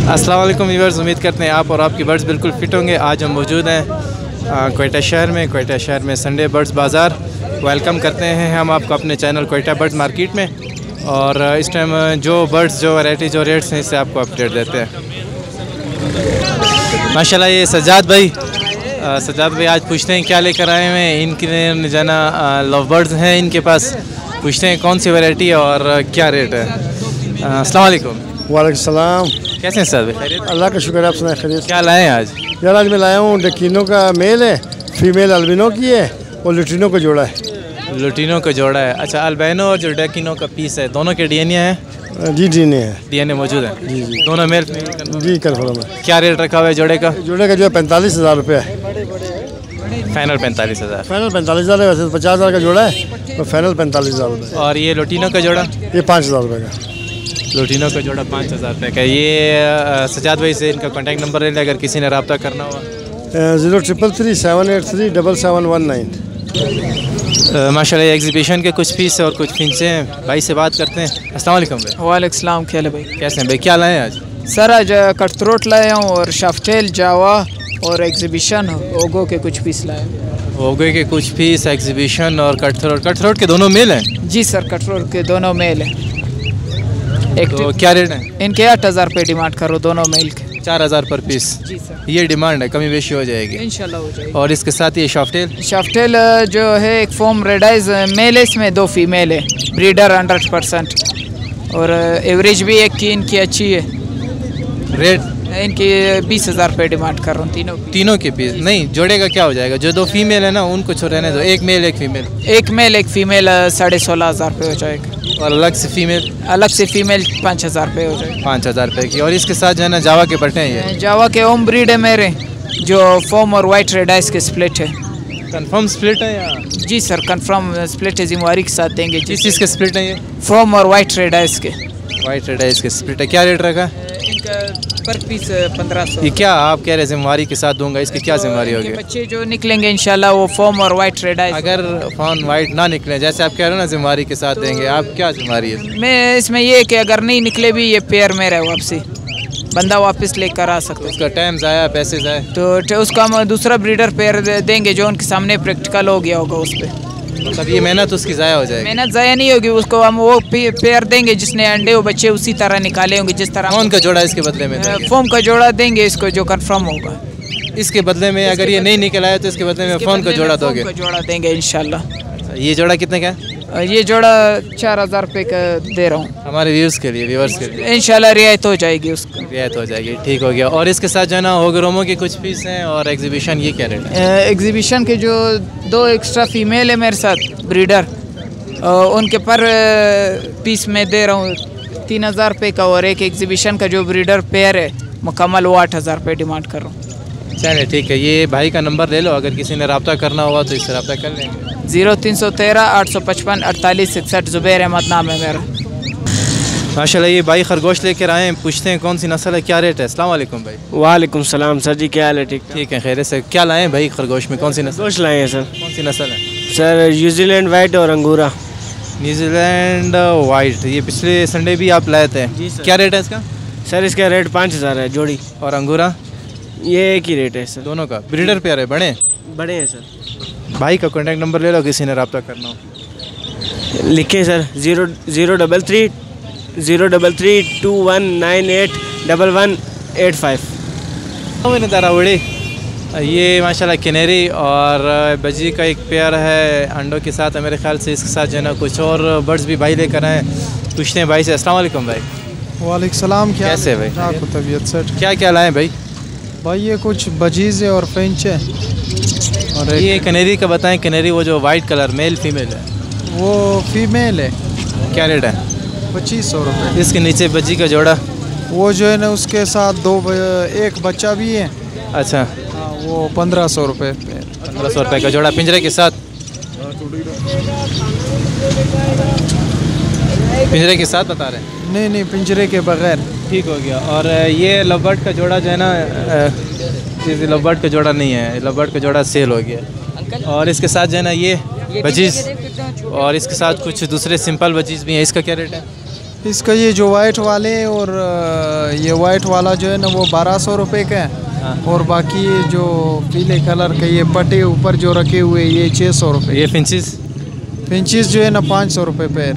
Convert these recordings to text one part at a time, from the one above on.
अस्सलाम वालेकुम व्यूअर्स, उम्मीद करते हैं आप और आपकी बर्ड्स बिल्कुल फिट होंगे। आज हम मौजूद हैं क्वेटा शहर में संडे बर्ड्स बाज़ार। वेलकम करते हैं हम आपको अपने चैनल क्वेटा बर्ड्स मार्केट में। और इस टाइम जो बर्ड्स, जो वैरायटी, जो रेट्स हैं, इससे आपको अपडेट देते हैं। माशाल्लाह ये सज्जाद भाई आज पूछते हैं क्या लेकर आए हुए हैं। इनके जाना लव बर्ड्स हैं इनके पास, पूछते हैं कौन सी वैरायटी है और क्या रेट है। अस्सलाम वालेकुम। वालेकुम सलाम। कैसे हैं सर? अल्लाह का शुक्र है, आप सुनाए खैरियत? क्या लाए हैं आज? यार आज मैं लाया हूँ डकीनों का मेल है, फीमेल अल्बिनो की है और लुटिनो का जोड़ा है। लुटिनो का जोड़ा है। अच्छा, अल्बिनो और जो डकीनो का पीस है, दोनों के डीएनए है? जी डीएनए है। डीएनए मौजूद है जी जी, दोनों मेल जी कन्फर्म है। क्या रेट रखा हुआ है जोड़े का? जोड़े का जो है 45,000 रुपये है। फाइनल 45,000। फाइनल 45,000 है, वैसे तो 50,000 का जोड़ा है और फाइनल 45,000 रुपये। और ये लुटिनो का जोड़ा? ये 5,000 रुपये का। लुटिनो का जोड़ा 5,000 रुपये का। ये सजाद भाई से इनका कॉन्टैक्ट नंबर ले लें अगर किसी ने रब्ता करना हुआ। 0333 783 7719। माशाल्लाह एग्जीबिशन के कुछ पीस और कुछ फिंचे हैं। भाई से बात करते हैं। अस्सलाम वालेकुम भाई। वालेकुम सलाम। क्या है भाई? कैसे हैं भाई? क्या लाए हैं आज? सर आज कटथ्रोट लाया हूँ और शाफ्टेल, जावा और एग्जीबिशन ओगो के कुछ पीस लाए। ओगो के कुछ पीस, एग्जीबिशन और कटथ्रोट के दोनों मेल हैं? जी सर, कटथ्रोट के दोनों मेल हैं। तो क्या रेट है इनके? 8,000 रुपये डिमांड करो दोनों मेल के। 4,000 पर पीस? जी सर। ये डिमांड है, कमी बेशी हो जाएगी इंशाल्लाह हो जाएगी। और इसके साथ ये शाफ्टेल जो है एक फॉर्म रेडाइज मेल है, इसमें 2 फीमेल है, ब्रीडर 100% और एवरेज भी एक की इनकी अच्छी है। रेट इनकी 20,000 रुपये डिमांड कर रहा हूँ तीनों के पीस। नहीं, जोड़े का क्या हो जाएगा? जो 2 फीमेल है ना उनको रहने दो, एक मेल एक फीमेल। एक मेल एक फीमेल 16,500 रुपये हो जाएगा। और अलग से फीमेल? अलग से फीमेल 5,000 रुपये हो जाएगा। 5,000 रुपये की। और इसके साथ जो है ना जावा के पट्टे हैं, ये जावा के होम ब्रीड है मेरे, जो फॉर्म और वाइट रेड आइस के स्प्लिट है। कंफर्म स्प्लिट है या? जी सर, कंफर्म स्प्लिट है, जिम्मेवारी के साथ देंगे। किस चीज़ के स्प्लिट है ये? फॉर्म और वाइट रेड आइस के। वाइट रेड आइस के स्प्लिट है। क्या रेट रखा? इनका पर पीस 1,500। ये क्या आप कह रहे हैं जिम्मेवारी के साथ दूंगा, इसकी क्या जिम्मेवारी होगी? बच्चे जो निकलेंगे इंशाल्लाह वो फॉर्म और वाइट रेड आइस। अगर फॉर्म वाइट ना निकले, जैसे आप कह रहे हो ना जिम्मेवारी के साथ देंगे, आप क्या जिम्मेवारी है? मैं इसमें ये कि अगर नहीं निकले भी ये पेयर में रहे वापसी, बंदा वापस लेकर आ सकता है। उसका टाइम ज़ाया, पैसे ज़ाया, तो उसका हम दूसरा ब्रीडर पेयर देंगे जो उनके सामने प्रैक्टिकल हो गया होगा उस पर। मतलब ये मेहनत उसकी ज़ाया हो जाएगी? मेहनत ज़ाया नहीं होगी, उसको हम वो पेयर देंगे जिसने अंडे वो बच्चे उसी तरह निकाले होंगे जिस तरह। कौन का जोड़ा इसके बदले में? फॉर्म का जोड़ा देंगे इसको जो कंफर्म होगा। इसके बदले में अगर ये नहीं निकल आया तो इसके बदले में फ़ोन का जोड़ा दोगे? जोड़ा देंगे इंशाल्लाह। ये जोड़ा कितने का है? ये जोड़ा 4,000 रुपये का दे रहा हूँ हमारे व्यूअर्स के लिए। इंशाल्लाह रियायत हो जाएगी, उसको रियायत हो जाएगी। ठीक हो गया। और इसके साथ जो है ना होगरोमो के कुछ पीस हैं और एग्जीबिशन, ये क्या रेट है? एग्जीबिशन के जो 2 एक्स्ट्रा फीमेल है मेरे साथ ब्रीडर, उनके पर पीस में दे रहा हूँ 3,000 रुपये का। और एक एग्जीबिशन का जो ब्रीडर पेयर है मुकम्मल, वो 8,000 रुपये डिमांड कर रहा हूँ। चलिए ठीक है। ये भाई का नंबर ले लो, अगर किसी ने रब्ता करना होगा तो इससे रब्ता कर लेंगे। 0313 855 48 61। ज़ुबैर अहमद नाम है मेरा। माशाल्लाह ये भाई खरगोश लेकर आए हैं, पूछते हैं कौन सी नस्ल है, क्या रेट है? अस्सलाम वालेकुम भाई। वालेकुम सलाम सर जी, क्या हाल है? ठीक है, खैर से। क्या लाए हैं भाई खरगोश में? कौन सी नस्ल खरगोश लाए हैं सर? कौन सी नस्ल है सर? न्यूजीलैंड वाइट और अंगूरा। न्यूजीलैंड वाइट, ये पिछले संडे भी आप लाए थे। क्या रेट है इसका? सर इसका रेट 5,000 है जोड़ी। और अंगूरा? ये एक ही रेट है सर दोनों का। ब्रीडर पेयर है? बड़े हैं सर। भाई का कॉन्टैक्ट नंबर ले लो, किसी ने रब्ता करना हो। लिखे सर 033 2198 1185। मैंने तारा उड़ी। ये माशाल्लाह किनेरी और बजी का एक पेयर है अंडों के साथ है मेरे ख्याल से। इसके साथ जो है ना कुछ और बर्ड्स भी भाई लेकर आए, पूछते हैं भाई से। अस्सलाम वालेकुम भाई। वालेकुम सलाम। क्या कैसे भाई? आपको तबीयत सेट? क्या क्या लाएँ भाई? भाई ये कुछ बजीज़ है और फिंच है। और ये कनेरी का बताएं। कनेरी वो जो वाइट कलर, मेल फीमेल है? वो फीमेल है। क्या रेट है? 2,500 रुपये। इसके नीचे बजी का जोड़ा? वो जो है ना उसके साथ एक बच्चा भी है। अच्छा हाँ, वो 1,500 रुपये। 1,500 रुपये का जोड़ा पिंजरे के साथ? पिंजरे के साथ बता रहे हैं? नहीं, पिंजरे के बगैर। ठीक हो गया। और ये लवबर्ड का जोड़ा जो है ना, ये लवबर्ड का जोड़ा नहीं है, लवबर्ड का जोड़ा सेल हो गया। और इसके साथ जो है ना ये बजीज़, और इसके साथ कुछ दूसरे सिंपल बजीज़ भी हैं। इसका क्या रेट है? इसका ये जो वाइट वाले और ये वाइट वाला जो है ना वो 1200 रुपये का है। और बाकी ये जो पीले कलर का ये पट्टे ऊपर जो रखे हुए ये 600 रुपये। ये फिंचेस पिंचेस जो है ना 500 रुपये पैर।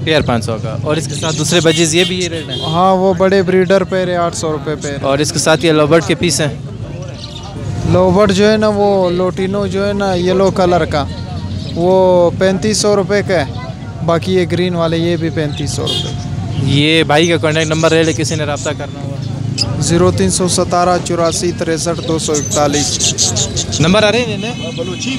पेयर 500 का। और इसके साथ दूसरे बजीज ये भी ये रेट है? हाँ वो बड़े ब्रीडर पैर है 800 रुपये पैर। और इसके साथ ये लवबर्ड के पीस हैं? लोबर्ट जो है ना वो लोटिनो जो है ना येलो कलर का वो 3500 रुपये का है। बाकी ये ग्रीन वाले ये भी 3500 रुपये। ये भाई का कॉन्टैक्ट नंबर है, किसी ने रब्ता करना हुआ 0317 84 63 241। नंबर आ रहे हैं इन्हें?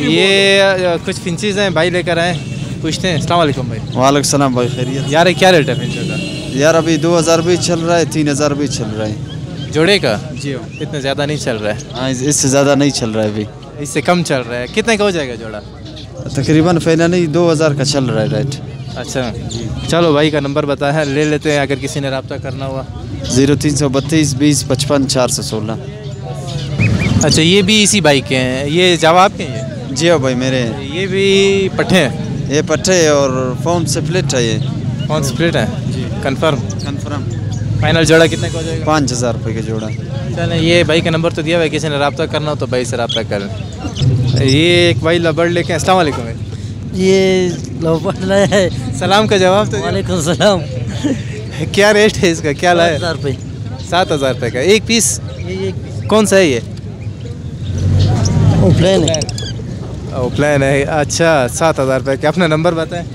ये कुछ फिंचेस हैं, भाई लेकर आए, पूछते हैं। अस्सलाम वालेकुम भाई। वालेकुम सलाम भाई, खैरियत? यार क्या रेट है फिंचों का? यार अभी 2000 भी चल रहा है, 3000 भी चल रहा है जोड़े का। जी। इतना ज़्यादा नहीं चल रहा है? हाँ इससे ज़्यादा नहीं चल रहा है अभी, इससे कम चल रहा है। कितने का हो जाएगा जोड़ा? तकरीबन फाइनली 2000 का चल रहा है रेट। अच्छा चलो भाई का नंबर बताया है, ले लेते हैं अगर किसी ने रब्ता करना हुआ। 0332 20 55 416। अच्छा ये भी इसी भाई के हैं? ये जवाब के हैं? जी हाँ भाई मेरे। ये भी पट्टे हैं? ये पट्टे है और फॉर्म स्प्लिट है। ये कौन स्प्लिट है? कन्फर्म? कन्फर्म। फाइनल जोड़ा कितने का हो जाएगा? 5000 रुपये का जोड़ा। चलें, ये भाई का नंबर तो दिया हुआ है, किसी ने रब्ता करना हो तो भाई से रब्ता करें। ये एक भाई लबड़ लेके। अस्सलाम वालेकुम भाई। ये लवबर्ड लाया है। सलाम का जवाब तो। वालेकुम सलाम। क्या रेट है इसका? क्या लाया? 7000 रुपये। 7000 रुपये का एक पीस? ये कौन सा है ये? प्लेन है। प्लान है। अच्छा 7000 रुपये का। अपना नंबर बताएं।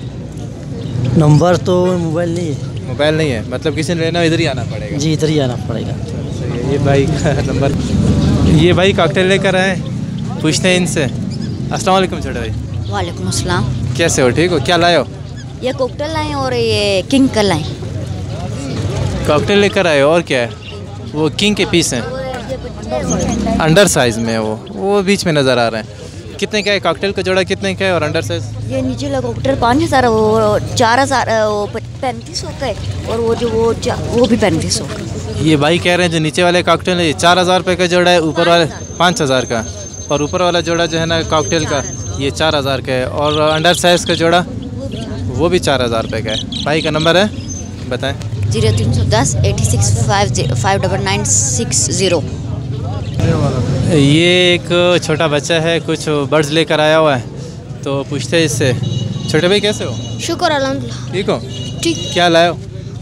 नंबर तो मोबाइल नहीं है। मोबाइल नहीं है, मतलब किसी ने लेना इधर ही आना पड़ेगा? जी इधर ही आना पड़ेगा। ये भाई का नंबर। ये भाई कॉकटेल लेकर आए, पूछते हैं इनसे। अस्सलाम वालेकुम छोटे भाई। वालेकुम अस्सलाम। कैसे हो? ठीक हो? क्या लाए हो? ये कॉकटेल लाए और ये किंग कल लाए। कॉकटेल लेकर आए हो और क्या है? वो किंग के पीस हैं, अंडर साइज़ में है वो बीच में नज़र आ रहे हैं। कितने का है कॉकटेल का जोड़ा? कितने का है? और अंडर साइज़? ये नीचे लगा कॉकटेल 5000, वो 4000, वो 3500 का है। और वो जो वो भी 3500 का। ये भाई कह रहे हैं जो नीचे वाले कॉकटेल है ये 4000 रुपये का जोड़ा है, ऊपर वाले 5000 का। और ऊपर वाला जोड़ा जो है ना कॉकटेल का ये 4000 का है। और अंडर साइज़ का जोड़ा वो भी 4000 रुपये का है। भाई का नंबर है बताएं। 0310 86 59960। ये एक छोटा बच्चा है, कुछ बर्ड्स लेकर आया हुआ है, तो पूछते हैं इससे। छोटे भाई कैसे हो? शुक्र अल्हम्दुलिल्लाह। ठीक हो? ठीक। क्या लाए हो?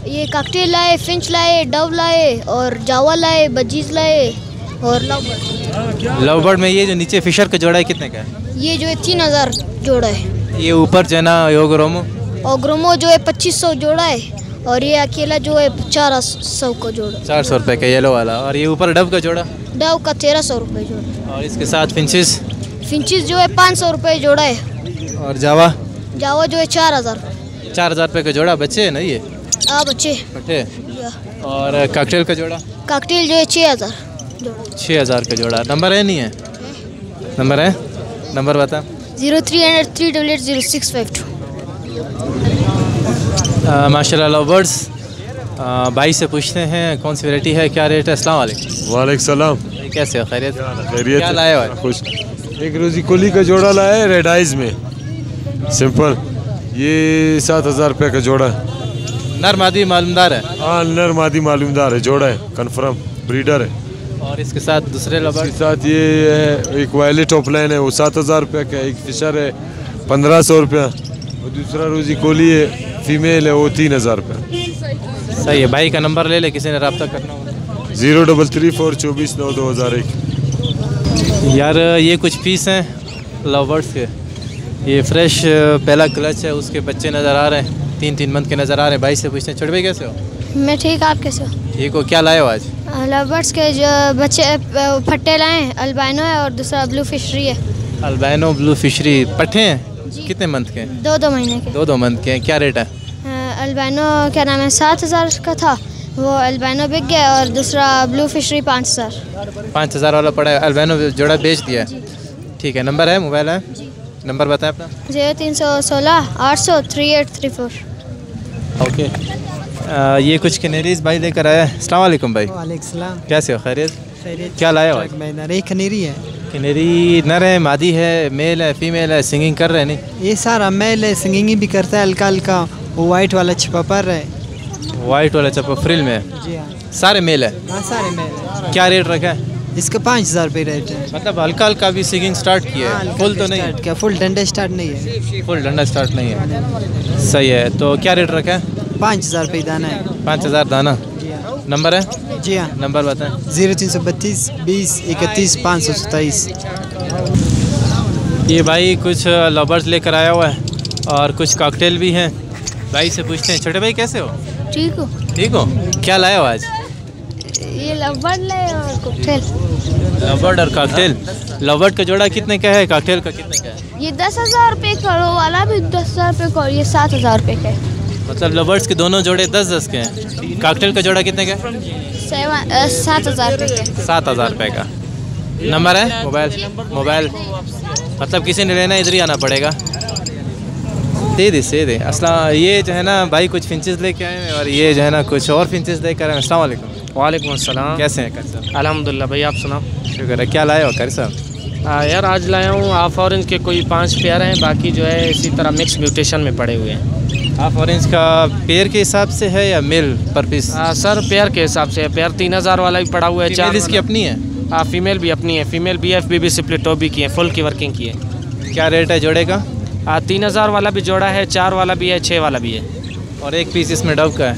ये कॉकटेल लाए, फिंच लाए, डव लाए और जावा लाए, बजीज लाए और लवबर्ड। लवबर्ड में ये जो नीचे फिशर का जोड़ा है कितने का है? ये जो है 3000 जोड़ा है। ये ऊपर जो है ना योगरोमो और ग्रोमो जो है 2500 जोड़ा है। और ये अकेला जो है 400 का जोड़ा। 400 रुपये का येलो वाला। और ये ऊपर डव का जोड़ा? डव का 1300 रुपये जोड़ा। और इसके साथ फिंचेस? फिंचेस जो है 500 रुपये जोड़ा है। और जावा? जावा जो है 4000। 4000 रुपये का जोड़ा। बच्चे है ना ये? हाँ बच्चे। बच्चे। और कॉकटेल का जोड़ा? कॉकटेल जो है 6000 जोड़ा। 6000 का जोड़ा। नंबर है नहीं है? नंबर है? नंबर बता। 0300 388 0652। माशाल्लाह लवबर्ड्स। भाई से पूछते हैं कौन सी वैरायटी है, क्या रेट है। अस्सलाम वालेकुम। वालेकुम सलाम। कैसे हो? खैरियत? खैरियत। क्या लाए हो? खुश। एक रोजी कोली का जोड़ा लाया है रेड आइज में, सिंपल। ये 7000 रुपये का जोड़ा है। नर मादी मालूमदार है? हाँ नर मादी मालूमदार है, जोड़ा है, कन्फर्म ब्रीडर है। और इसके साथ दूसरे लवबर्ड? इसके साथ ये है एक वायलेट ऑफलाइन है, वो 7000 रुपये का। एक फिशर है 1500 रुपया। और दूसरा रोजी कोली है फीमेल है, वो 3000 रुपये। सही है। भाई का नंबर ले ले, किसी ने रब्ता करना हो। 0334 24 9 2001। यार ये कुछ पीस हैं लवबर्ड्स के। ये फ्रेश पहला क्लच है, उसके बच्चे नज़र आ रहे हैं, 3-3 मंथ के नज़र आ रहे हैं। भाई से पूछते हैं। छोटे भाई कैसे हो? मैं ठीक, आप कैसे हो? ठीक हो? क्या लाए हो आज? लवबर्ड्स के जो बच्चे फट्टे लाए हैं, अल्बाइनो है और दूसरा ब्लू फिशरी है। अल्बाइनो ब्लू फिशरी पट्टे हैं? कितने मंथ के? 2 महीने के। 2 मंथ के हैं। क्या रेट है? अल्बाइनो क्या नाम है 7000 का था, वो अल्बाइनो बिक गया। और दूसरा ब्लू फिशरी 5000। 5000 वाला पड़ा है। अल्बाइनो जोड़ा बेच दिया है। ठीक है। नंबर है? मोबाइल है? नंबर बताएं अपना। 0316 800 3834। ओके। ये कुछ कैनेरीज भाई लेकर आया है। अस्सलाम वालेकुम भाई। वालेकुम सलाम। कैसे हो? खैरियत? खैरियत। क्या लाया हो आज? नरी खनीरी है। कैनेरी नर है, मादी है, मेल है, फीमेल है? सिंगिंग कर रहे हैं? नहीं ये सारा मेल है, सिंगिंग भी करता है हल्का हल्का। वो वाइट वाला छिपापर है। वाइट वाला चप्पल फ्रिल में जी हाँ। सारे मेल है? हाँ सारे मेल है। क्या रेट रखा है इसका? 5000 रुपये रेट है। मतलब हल्का हल्का भी सीगिंग स्टार्ट किया है, फुल तो नहीं? क्या फुल डंडा स्टार्ट नहीं है? फुल डंडा स्टार्ट नहीं है, सही है। तो क्या रेट रखा है? 5000 रुपये दाना है। 5000 दाना। जी हाँ। नंबर है? जी हाँ। नंबर बताएं। 0332 20 31 527। ये भाई कुछ लवर्स लेकर आया हुआ है और कुछ कॉकटेल भी हैं। भाई से पूछते हैं, छोटे भाई कैसे हो? ठीक हो? ठीक हो। क्या लाए हो आज? ये लवर्ड लाए और कॉकटेल। लवर्ड और कॉकटेल। लवर्ड का जोड़ा कितने का है, कॉकटेल का कितने का है? ये 10,000 रुपये का, वो वाला भी 10,000 रुपये का, और ये 7,000 रुपये का है। मतलब लवर्ड्स के दोनों जोड़े 10-10 के हैं। कॉकटेल का जोड़ा कितने का है? 7,000 रुपये का। 7,000 रुपये का। नंबर है? मोबाइल मतलब किसी ने लेना इधर ही आना पड़ेगा। दे असला ये जो है ना भाई कुछ फिंचेस लेके आए हैं और ये जो है ना कुछ और फिंचेस लेकर आए हैं। अस्सलाम वालेकुम। वालेकुम अस्सलाम। कैसे हैं कारी साहब? अल्हम्दुलिल्लाह भाई, आप सुनाओ? शुक्र है। क्या लाए हो कारी साहब? यार आज लाया हूँ हाफ ऑरेंज के कोई 5 पेयर हैं, बाकी जो है इसी तरह मिक्स म्यूटेशन में पड़े हुए हैं। हाफ ऑरेंज का पेयर के हिसाब से है या मेल पर पीस? सर पेयर के हिसाब से है। पेयर 3000 वाला भी पड़ा हुआ है। 4 इसकी अपनी है? हाँ फीमेल भी अपनी है। फीमेल BFBB स्प्लिट टॉप भी की है, फुल की वर्किंग की है। क्या रेट है जोड़े का? 3000 वाला भी जोड़ा है, 4 वाला भी है, 6 वाला भी है। और एक पीस इसमें डव का है?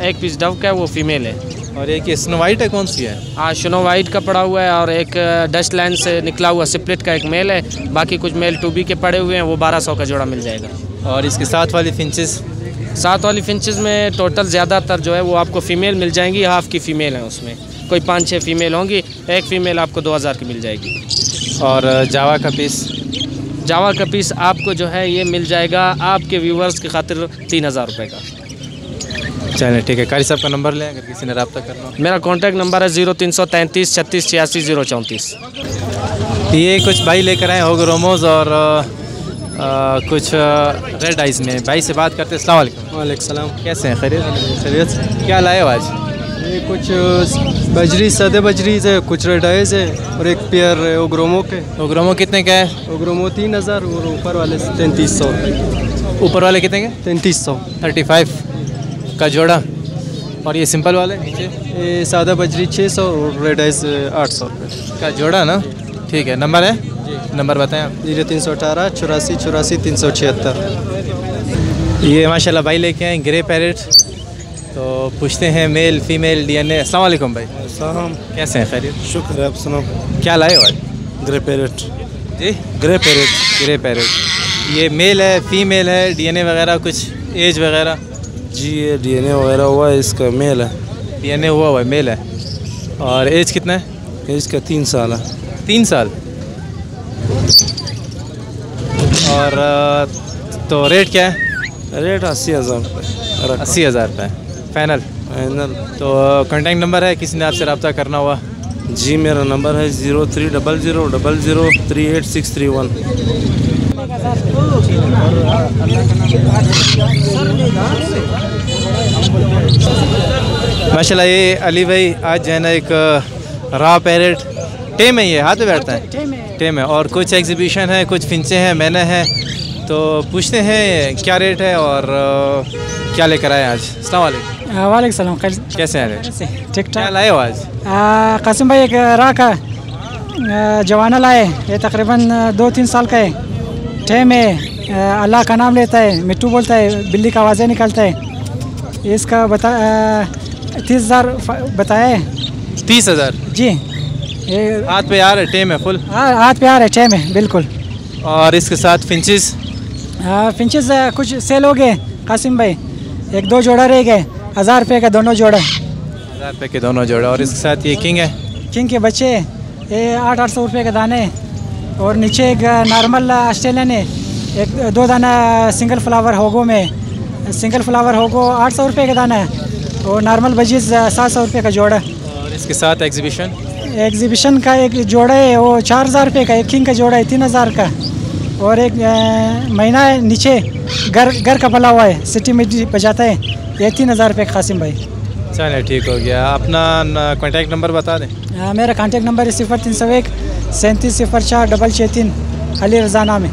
एक पीस डव का है, वो फीमेल है। और एक ये स्नो वाइट है, कौन सी है? हाँ स्नो वाइट का पड़ा हुआ है और एक डस्ट लाइन से निकला हुआ स्प्लिट का एक मेल है। बाकी कुछ मेल 2B के पड़े हुए हैं, वो 1200 का जोड़ा मिल जाएगा। और इसके साथ वाली फिंचेस? साथ वाली फिंचेस में टोटल ज़्यादातर जो है वो आपको फ़ीमेल मिल जाएंगी। हाफ़ की फ़ीमेल है, उसमें कोई 5-6 फ़ीमेल होंगी। एक फ़ीमेल आपको 2000 की मिल जाएगी। और जावा का पीस? जावा का पीस आपको जो है ये मिल जाएगा आपके व्यूवर्स की खातिर 3000 रुपये का। चलिए ठीक है। कारी साहब का नंबर लें अगर किसी ने रब्ता करना हो। मेरा कॉन्टैक्ट नंबर है 0333 36 86 034। ये कुछ भाई लेकर आए होगरोमोज और कुछ रेड आइज़ में। भाई से बात करते हैं। अस्सलाम वालेकुम। वालेकुम सलाम। कैसे हैं? खैरियत? क्या लाए हो आज? ये कुछ बजरी, सादे बजरी से, कुछ रेड आइज़ है और एक पेयर ओग्रोमो के। ओग्रोमो कितने का है? ओग्रोमो 3000 और ऊपर वाले 3300। ऊपर वाले कितने के? 3300। 35 का जोड़ा। और ये सिंपल वाले नीचे? ये सादा बजरी 600 और रेड आइज़ 800 रुपये का जोड़ा ना। ठीक है। नंबर है? नंबर बताएं आप। 0318 84 84 376। ये माशाल्लाह भाई लेके आए ग्रे पैरेट। तो पूछते हैं मेल फीमेल DNA। अस्सलाम वालेकुम भाई। सलाम। कैसे हैं? खैरियत? शुक्र है, आप सुनाओ? क्या लाए हो आज? Grey parrot. जी ग्रे पैरेट। Grey parrot. ये मेल है फीमेल है, DNA वगैरह कुछ एज वगैरह? जी ये DNA वगैरह हुआ है, इसका मेल है। DNA हुआ है, मेल है। और एज कितना है? एज का 3 साल है। 3 साल। और तो रेट क्या है? रेट 80,000 रुपये। 80,000 रुपये फाइनल? फाइनल। तो कॉन्टैक्ट नंबर है, किसी ने आपसे रब्ता करना हुआ? जी मेरा नंबर है 0300 00 38631। माशाल्लाह ये अली भाई आज जो है ना एक रा पैरेट टेम है, ये हाथ में बैठता है, टेम है। और कुछ एग्जीबिशन है, कुछ फिंचे हैं, मैंने हैं। तो पूछते हैं क्या रेट है और क्या लेकर आए आज। अस्सलाम वालेकुम। वालेकुम सलाम। कैसे हैं? ठीक ठाक। क्या लाए हो आज? कासिम भाई एक रा का जवाना लाए। ये तकरीबन 2-3 साल का है। टेम है, अल्लाह का नाम लेता है, मिट्टू बोलता है, बिल्ली का आवाज़ें निकलता है। इसका 30,000 बताया है। 30,000? जी। ये हाथ पे आ रहा है, टेम है फुल? हाथ पे आ रहा है, टेम है बिल्कुल। और इसके साथ फिंचेस? फिंचेस कुछ सेल हो गए कासिम भाई, 1-2 जोड़ा रह गए। 1000 रुपये का दोनों जोड़ा। 1000 रुपये के दोनों जोड़ा। और इसके साथ ये किंग है? किंग के बच्चे ये 800-800 रुपये के दाने। और नीचे एक नॉर्मल ऑस्ट्रेलियन है, 1-2 दाना सिंगल फ्लावर होगो में। सिंगल फ्लावर होगो 800 रुपये का दाना है और नॉर्मल बजीज 700 रुपये का जोड़ा। और इसके साथ एग्जीबिशन का एक जोड़ा है, वो 4000 रुपये का। एक किंग का जोड़ा है 3000 का। और एक महीना है नीचे घर का बना हुआ है, सिटी में बजाता है, ये 3000 रुपये कासिम भाई। चलिए ठीक हो गया। अपना कॉन्टैक्ट नंबर बता दें। मेरा कॉन्टैक्ट नंबर है 0301 3704 663 अली रज़ा नाम है।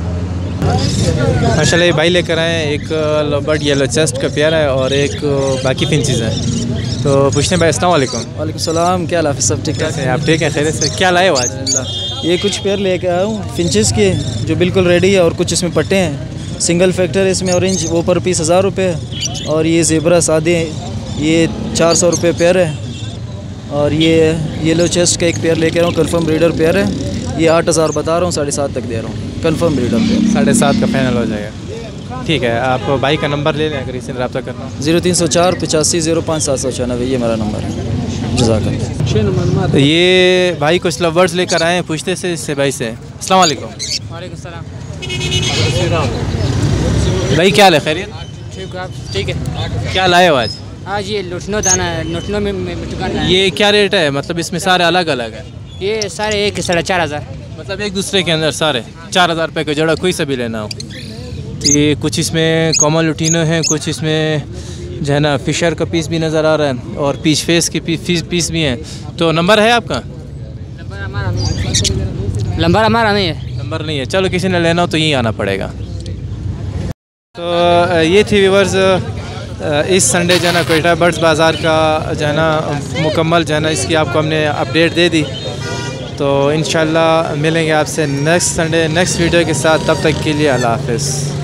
माशाल्लाह ये भाई लेकर आए हैं, एक लवबर्ड येलो चेस्ट का पेयर है और एक बाकी फिंचेस हैं। तो पूछते हैं भाई, अस्सलाम वालेकुम। वालेकुम सलाम, क्या हाल है? सब ठीक है? आप ठीक हैं? खैरियत से? क्या लाए हो आज? ये कुछ पेयर लेके आया हूँ फिंचेस के, जो बिल्कुल रेडी है और कुछ इसमें पट्टे हैं। सिंगल फैक्टर है इसमें, ऑरेंज वो पर पीस 1000 रुपये, और ये ज़ेबरा सादे ये 400 रुपये पेयर है। और ये येलो चेस्ट का एक पेयर लेके आया हूँ, कन्फर्म ब्रीडर पेयर है। ये 8000 बता रहा हूँ, 7.5 तक दे रहा हूँ, कन्फर्म ब्रीडर पेयर। 7.5 का फाइनल हो जाएगा। ठीक है, आप भाई का नंबर ले लें अगर इसे रब्ता करना। 0304 85 05 796, ये मेरा नंबर है। जज़ाकल्लाह। ये भाई कुछ लवर्स लेकर आए हैं, पूछते से इससे भाई से। अस्सलाम वालेकुम। वालेकुम सलाम। भाई क्या हाल है? खैरियत? ठीक है, ठीक है। क्या लाए हो आज? आज ये लुटनो दाना है, लुटनो में मिटुकान है। ये क्या रेट है? मतलब इसमें सारे अलग अलग है? ये सारे एक 4,500। मतलब एक दूसरे के अंदर सारे 4000 रुपये का जोड़ा, कोई सा भी लेना हो। ये कुछ इसमें कॉमन लुटिनो है, कुछ इसमें जो है ना फिशर का पीस भी नज़र आ रहा है और पीच फेस के पीस भी हैं। तो नंबर है आपका? नंबर हमारा नहीं है। नंबर नहीं है, चलो किसी ने लेना हो तो यहीं आना पड़ेगा। तो ये थी व्यूअर्स इस संडे जो है ना क्वेटा बर्ड्स बाज़ार का जो है ना मुकम्मल जो है ना इसकी आपको हमने अपडेट दे दी। तो इंशाल्लाह मिलेंगे आपसे नेक्स्ट संडे नेक्स्ट वीडियो के साथ, तब तक के लिए अल्लाह हाफ़िज़।